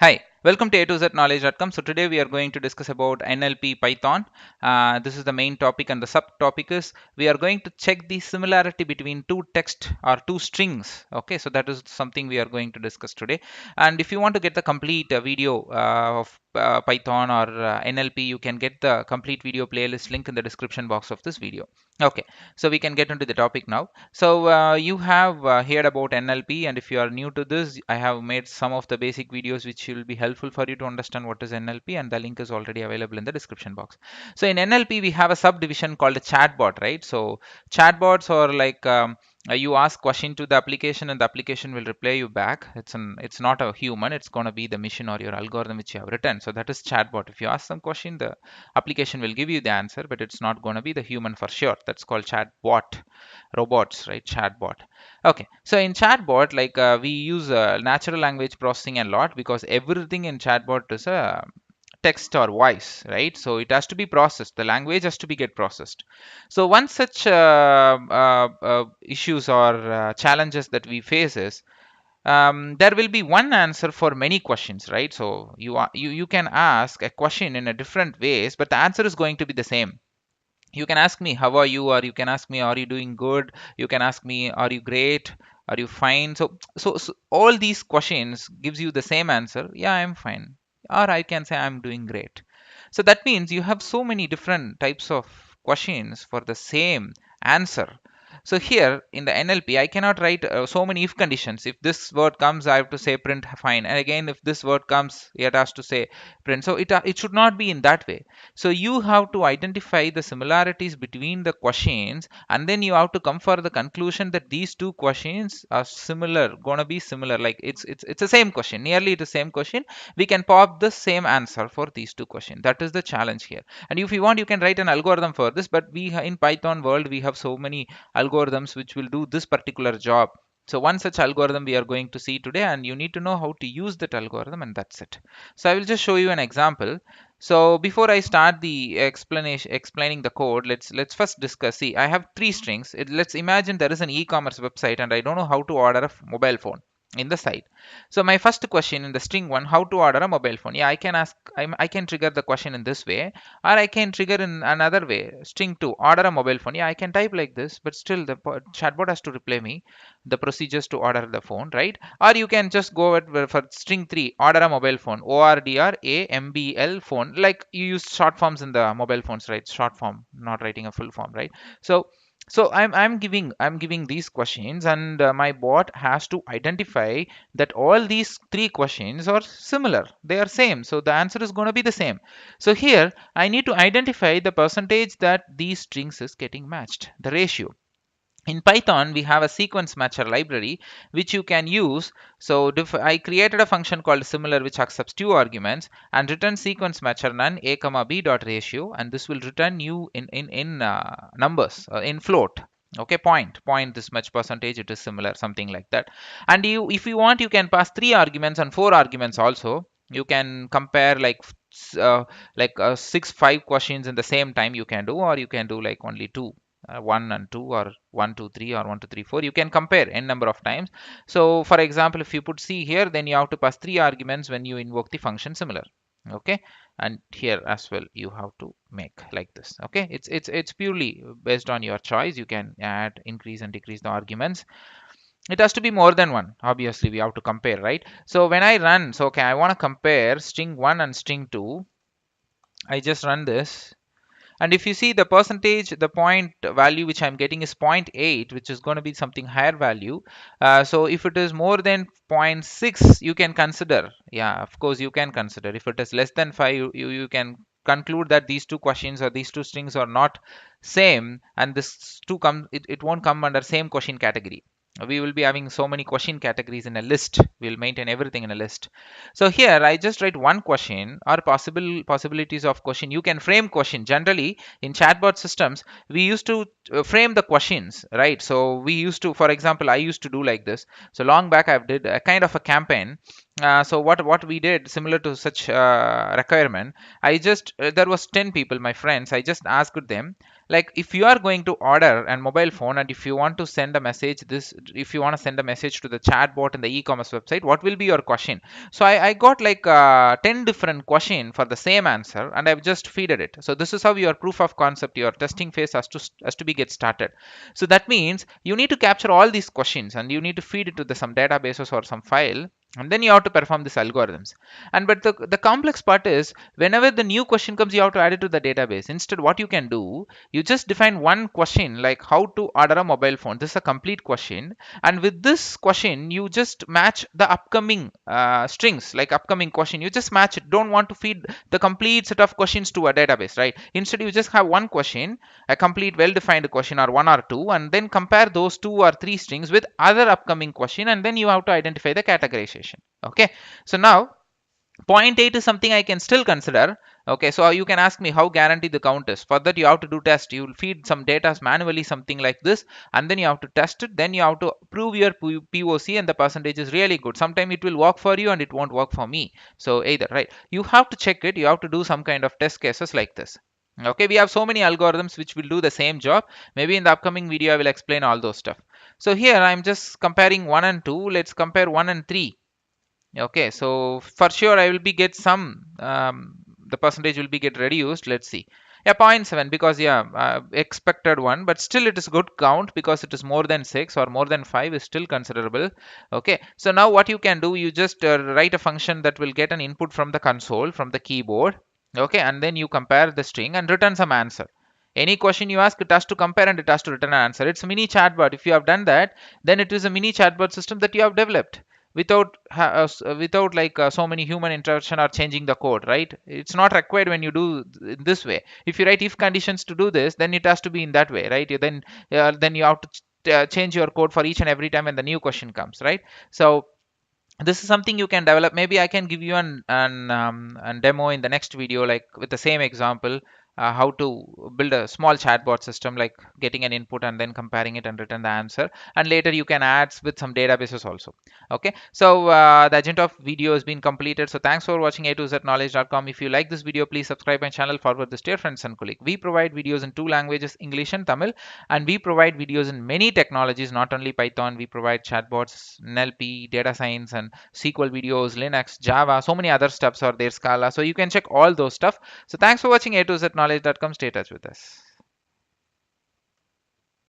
Hi, welcome to A to Z Knowledge.com. So today we are going to discuss about NLP Python. This is the main topic, and the subtopic is we are going to check the similarity between two text or two strings. Okay, so that is something we are going to discuss today. And if you want to get the complete video of Python or NLP, you can get the complete video playlist link in the description box of this video. Okay, so we can get into the topic now. So you have heard about NLP, and if you are new to this, I have made some of the basic videos which will be helpful for you to understand what is NLP, and the link is already available in the description box. So in NLP, we have a subdivision called a chatbot, right? So chatbots are like you ask question to the application and the application will reply you back. It's not a human, it's going to be the machine or your algorithm which you have written. So that is chatbot. If you ask some question, the application will give you the answer, but it's not going to be the human for sure. That's called chatbot. Robots, right? Chatbot. Okay, so in chatbot, like we use natural language processing a lot because everything in chatbot is a text or voice, right? So it has to be processed, the language has to be get processed. So one such issues or challenges that we face is there will be one answer for many questions, right? So you can ask a question in a different ways, but the answer is going to be the same. You can ask me how are you, or you can ask me are you doing good, you can ask me are you great, are you fine. So all these questions gives you the same answer, yeah, I'm fine, or I can say I'm doing great. So that means you have so many different types of questions for the same answer. So here in the NLP, I cannot write so many if conditions. If this word comes, I have to say print fine, and again if this word comes, it has to say print. So it should not be in that way. So you have to identify the similarities between the questions, and then you have to come for the conclusion that these two questions are similar, gonna be similar. Like it's the same question, nearly the same question. We can pop the same answer for these two questions. That is the challenge here. And if you want, you can write an algorithm for this. But in Python world, we have so many algorithms which will do this particular job. So one such algorithm we are going to see today, and you need to know how to use that algorithm, and that's it. So I will just show you an example. So before I start the explanation explaining the code, let's first discuss. See, I have three strings. Let's imagine there is an e-commerce website and I don't know how to order a mobile phone in the site. So my first question in the string one, how to order a mobile phone? Yeah, I can ask, I can trigger the question in this way, or I can trigger in another way. String two, order a mobile phone. Yeah, I can type like this, but still the chatbot has to reply me the procedures to order the phone, right? Or you can just go for string 3, order a mobile phone, ORDRAMBL phone. Like you use short forms in the mobile phones, right? Short form, not writing a full form, right? So I'm giving these questions, and my bot has to identify that all these three questions are similar, they are same, so the answer is going to be the same. So here I need to identify the percentage that these strings is getting matched, the ratio. In Python, we have a sequence matcher library which you can use. So I created a function called similar which accepts two arguments and return sequence matcher none a comma b dot ratio, and this will return you in numbers, in float. Okay, point this much percentage it is similar, something like that. And you, if you want, you can pass three arguments and four arguments also. You can compare like six five questions in the same time you can do, or you can do like only two, 1 and 2, or 1 2 3, or 1 2 3 4. You can compare n number of times. So for example, if you put c here, then you have to pass three arguments when you invoke the function similar. Okay, and here as well you have to make like this. Okay, it's purely based on your choice. You can add, increase and decrease the arguments. It has to be more than one, obviously we have to compare, right? So when I run, so okay, I want to compare string 1 and string 2. I just run this, and if you see the percentage, the point value which I'm getting is zero point 0.8, which is going to be something higher value. So if it is more than zero point 0.6, you can consider. Yeah, of course you can consider. If it is less than 5, you can conclude that these two questions or these two strings are not same, and this two come, it won't come under same question category. We will be having so many question categories in a list. We'll maintain everything in a list. So here I just write one question or possibilities of question. You can frame question. Generally in chatbot systems, we used to frame the questions, right? So we used to, for example, I used to do like this. So long back I've did a kind of a campaign. So what we did similar to such requirement, I just there was 10 people, my friends. I just asked them, like, if you are going to order a mobile phone and if you want to send a message, this if you want to send a message to the chatbot in the e-commerce website, what will be your question? So I got like 10 different question for the same answer, and I've just feeded it. So this is how your proof of concept, your testing phase has to be get started. So that means you need to capture all these questions and you need to feed it to the some databases or some file, and then you have to perform these algorithms. And but the complex part is, whenever the new question comes, you have to add it to the database. Instead, what you can do, you just define one question, like how to order a mobile phone. This is a complete question, and with this question you just match the upcoming strings, like upcoming question, you just match it. Don't want to feed the complete set of questions to a database, right? Instead, you just have one question, a complete well defined question, or one or two, and then compare those two or three strings with other upcoming question, and then you have to identify the categorization. Okay, so now point 8 is something I can still consider. Okay, so you can ask me how guaranteed the count is. For that, you have to do test. You will feed some data manually, something like this, and then you have to test it. Then you have to prove your POC, and the percentage is really good. Sometimes it will work for you and it won't work for me. So either, right, you have to check it. You have to do some kind of test cases like this. Okay, we have so many algorithms which will do the same job. Maybe in the upcoming video I will explain all those stuff. So here I'm just comparing 1 and 2. Let's compare 1 and 3. Okay, so for sure I will be get some the percentage will be get reduced. Let's see. Yeah, zero point 0.7, because yeah, expected one, but still it is good count because it is more than 6 or more than 5 is still considerable. Okay, so now what you can do, you just write a function that will get an input from the console, from the keyboard. Okay, and then you compare the string and return some answer. Any question you ask, it has to compare and it has to return an answer. It's a mini chatbot. If you have done that, then it is a mini chatbot system that you have developed without without like so many human interaction or changing the code, right? It's not required when you do this way. If you write if conditions to do this, then it has to be in that way, right? Then you have to change your code for each and every time when the new question comes, right? So this is something you can develop. Maybe I can give you an demo in the next video, like with the same example, how to build a small chatbot system, like getting an input and then comparing it and return the answer, and later you can add with some databases also. Okay, so the agenda of video has been completed. So thanks for watching A to Z knowledge.com. If you like this video, please subscribe my channel, forward this to your friends and colleagues. We provide videos in two languages, English and Tamil, and we provide videos in many technologies, not only Python. We provide chatbots, NLP, data science, and SQL videos, Linux, Java, so many other stuffs are there, Scala. So you can check all those stuff. So thanks for watching A to Z knowledge.com. Stay in touch with us.